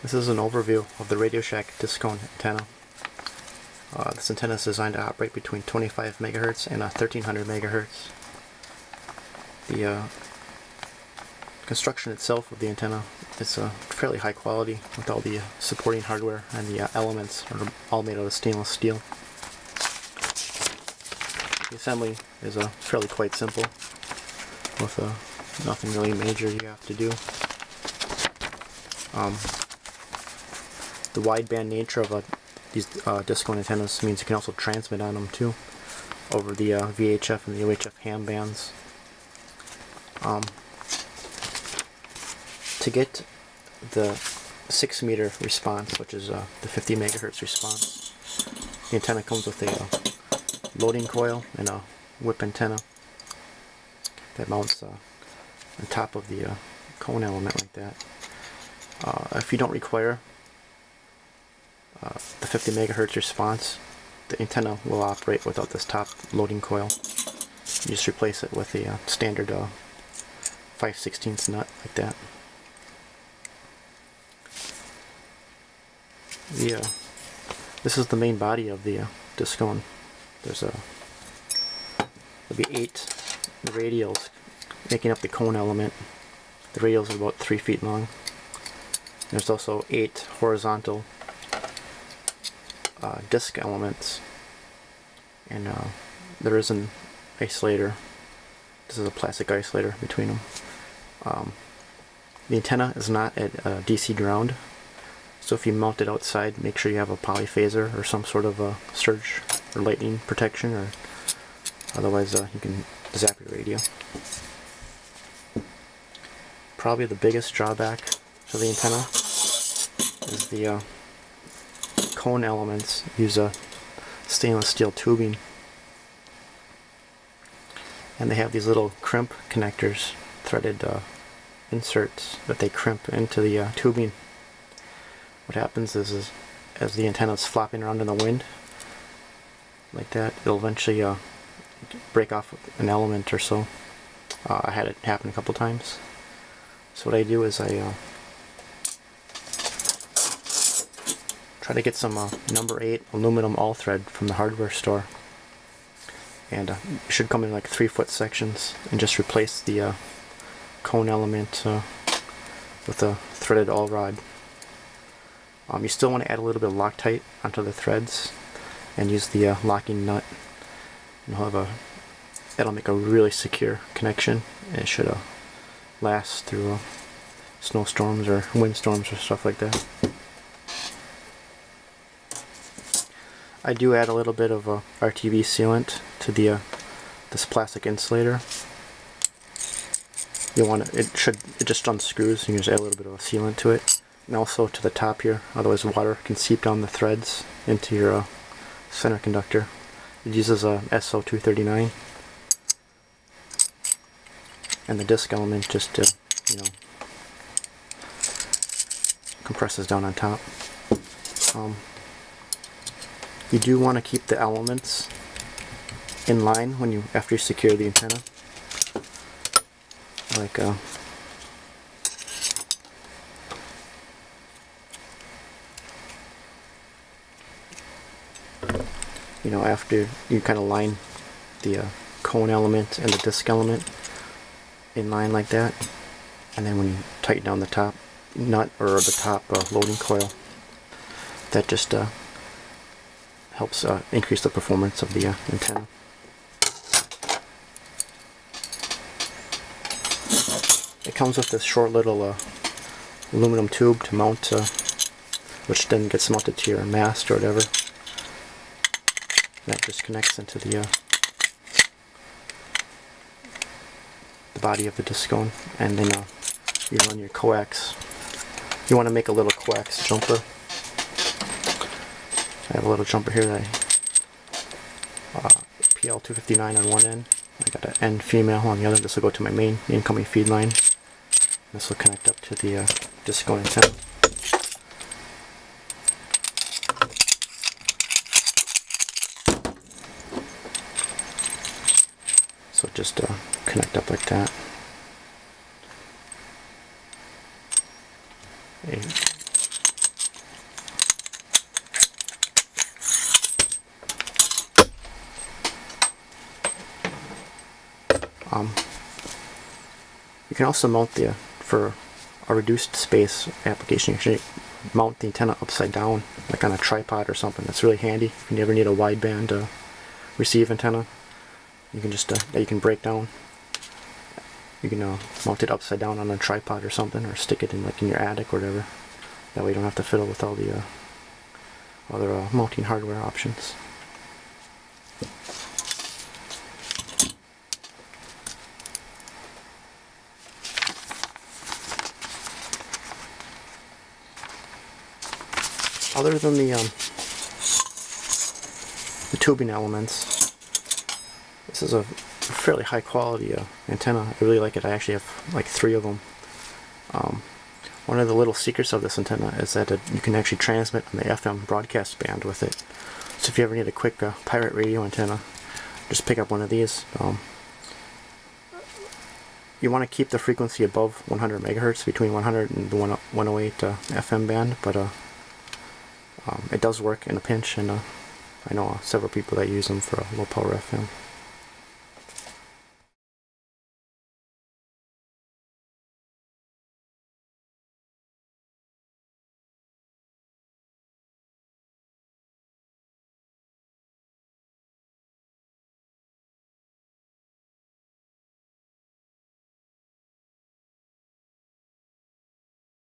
This is an overview of the Radio Shack Discone antenna. This antenna is designed to operate between 25 MHz and 1300 MHz. The construction itself of the antenna is fairly high quality, with all the supporting hardware, and the elements are all made out of stainless steel. The assembly is fairly quite simple, with nothing really major you have to do. The wideband nature of these Discone antennas means you can also transmit on them too, over the VHF and the UHF ham bands. To get the 6 meter response, which is the 50 MHz response, the antenna comes with a loading coil and a whip antenna that mounts on top of the cone element like that. If you don't require the 50 MHz response, the antenna will operate without this top loading coil. You just replace it with a standard 5/16 nut like that. This is the main body of the Discone. There'll be 8 radials making up the cone element. The radials are about 3 feet long. There's also 8 horizontal disc elements, and there is an isolator. This is a plastic isolator between them. The antenna is not at DC ground, so if you mount it outside, make sure you have a polyphaser or some sort of a surge or lightning protection, or otherwise you can zap your radio. Probably the biggest drawback to the antenna is the cone elements use a stainless steel tubing, and they have these little crimp connectors, threaded inserts that they crimp into the tubing. What happens is as the antenna is flopping around in the wind like that, it'll eventually break off an element or so. I had it happen a couple times. So what I do is I try to get some number 8 aluminum all thread from the hardware store, and it should come in like 3-foot sections, and just replace the cone element with a threaded all rod. You still want to add a little bit of Loctite onto the threads and use the locking nut, and that'll make a really secure connection, and it should last through snowstorms or windstorms or stuff like that. I do add a little bit of RTV sealant to this plastic insulator. It just unscrews, and you just add a little bit of a sealant to it, and also to the top here. Otherwise, water can seep down the threads into your center conductor. It uses a SO239, and the disc element just compresses down on top. You do want to keep the elements in line after you secure the antenna. Like after you kind of line the cone element and the disc element in line like that, and then when you tighten down the top nut or the top loading coil, that just helps increase the performance of the antenna. It comes with this short little aluminum tube to mount, which then gets mounted to your mast or whatever. That just connects into the body of the Discone, and then you run your coax. You want to make a little coax jumper. I have a little jumper here that PL259 on one end. I got an N female on the other. This will go to my main incoming feed line. This will connect up to the Discone antenna. So just connect up like that. You can also mount for a reduced space application, you can actually mount the antenna upside down, like on a tripod or something. That's really handy if you ever need a wideband receive antenna. You can just that you can break down. You can mount it upside down on a tripod or something, or stick it in like in your attic or whatever. That way you don't have to fiddle with all the other mounting hardware options. Other than the tubing elements, this is a fairly high quality antenna. I really like it. I actually have like 3 of them. One of the little secrets of this antenna is that you can actually transmit on the FM broadcast band with it. So if you ever need a quick pirate radio antenna, just pick up one of these. You want to keep the frequency above 100 megahertz, between 100 and the 108 FM band, but it does work in a pinch, and I know several people that use them for low power FM.